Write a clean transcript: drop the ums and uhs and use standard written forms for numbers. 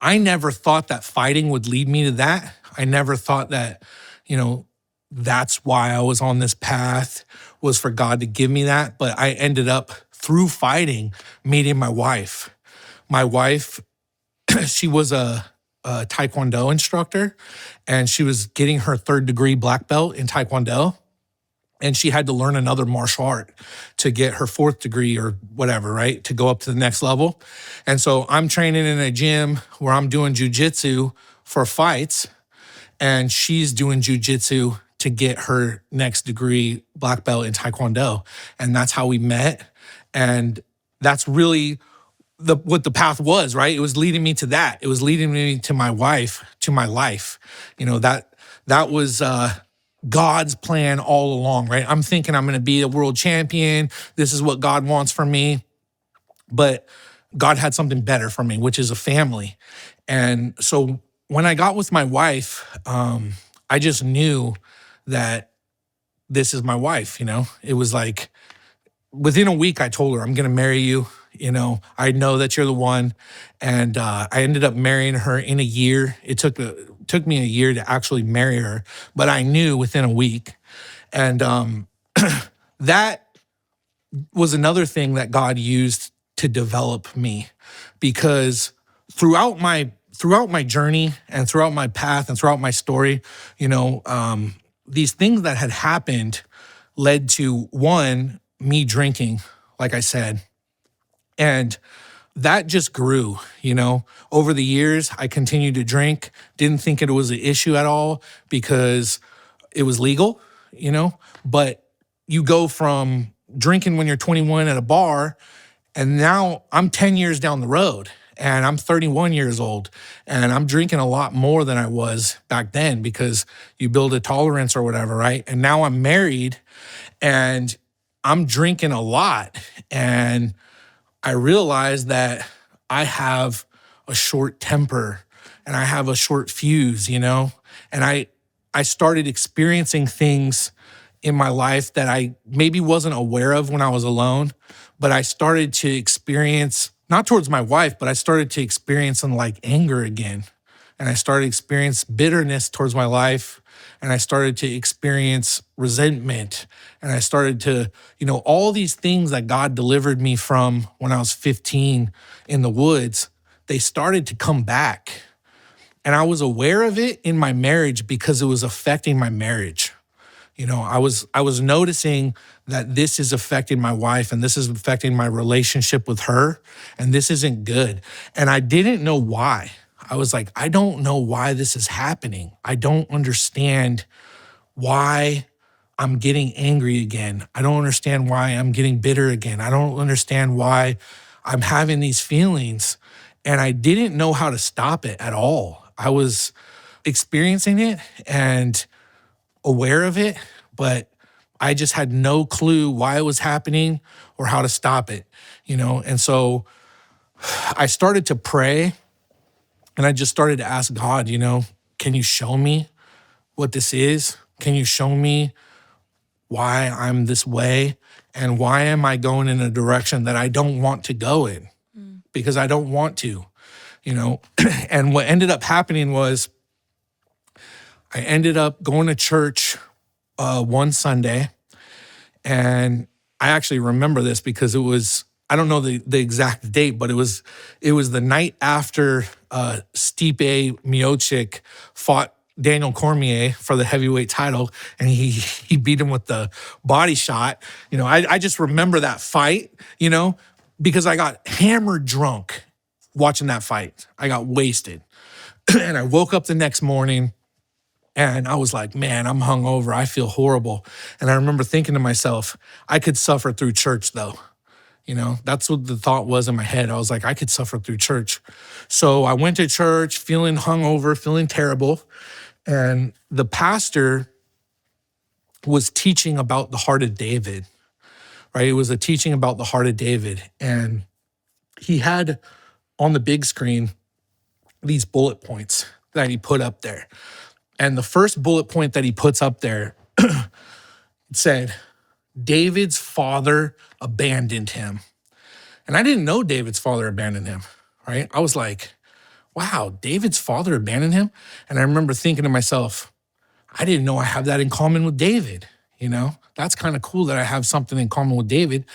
I never thought that fighting would lead me to that. I never thought that, you know, that's why I was on this path, was for God to give me that. But I ended up through fighting meeting my wife. My wife, she was a Taekwondo instructor, and she was getting her third degree black belt in Taekwondo. And she had to learn another martial art to get her fourth degree or whatever, right? To go up to the next level. And so I'm training in a gym where I'm doing jujitsu for fights, and she's doing jujitsu to get her next degree black belt in Taekwondo. And that's how we met. And that's really what the path was, right? It was leading me to that. It was leading me to my wife, to my life. You know, that was God's plan all along, right? I'm thinking I'm going to be a world champion. This is what God wants for me. But God had something better for me, which is a family. And so when I got with my wife, I just knew that this is my wife, you know? It was like within a week, I told her, I'm going to marry you. You know, I know that you're the one. And I ended up marrying her in a year. It took me a year to actually marry her, but I knew within a week. And that was another thing that God used to develop me, because throughout my journey and throughout my path and throughout my story, you know, these things that had happened led to, one, me drinking, like I said. And that just grew, you know. Over the years, I continued to drink, didn't think it was an issue at all because it was legal, you know. But you go from drinking when you're 21 at a bar, and now I'm 10 years down the road and I'm 31 years old and I'm drinking a lot more than I was back then because you build a tolerance or whatever, right? And now I'm married and I'm drinking a lot, and I realized that I have a short temper and I have a short fuse, you know? And I started experiencing things in my life that I maybe wasn't aware of when I was alone, but I started to experience, not towards my wife, but I started to experience some like anger again. And I started to experience bitterness towards my life. And I started to experience resentment. And I started to, you know, all these things that God delivered me from when I was 15 in the woods, they started to come back. And I was aware of it in my marriage because it was affecting my marriage. You know, I was noticing that this is affecting my wife and this is affecting my relationship with her, and this isn't good. And I didn't know why. I was like, I don't know why this is happening. I don't understand why I'm getting angry again. I don't understand why I'm getting bitter again. I don't understand why I'm having these feelings. And I didn't know how to stop it at all. I was experiencing it and aware of it, but I just had no clue why it was happening or how to stop it, you know? And so I started to pray, and I just started to ask God, you know, can you show me what this is? Can you show me why I'm this way? And why am I going in a direction that I don't want to go in? Because I don't want to, you know? And what ended up happening was I ended up going to church one Sunday, and I actually remember this because it was, I don't know the exact date, but it was the night after Stipe Miocic fought Daniel Cormier for the heavyweight title, and he beat him with the body shot. You know, I just remember that fight, you know, because I got hammered drunk watching that fight. I got wasted. And I woke up the next morning and I was like, man, I'm hungover. I feel horrible. And I remember thinking to myself, I could suffer through church though. You know, that's what the thought was in my head. I was like, I could suffer through church. So I went to church feeling hungover, feeling terrible. And the pastor was teaching about the heart of David, right? It was a teaching about the heart of David. And he had on the big screen these bullet points that he put up there. And the first bullet point that he puts up there said, David's father abandoned him. And I didn't know David's father abandoned him, right? I was like, wow, David's father abandoned him. And I remember thinking to myself, I didn't know I have that in common with David. That's kind of cool that I have something in common with David.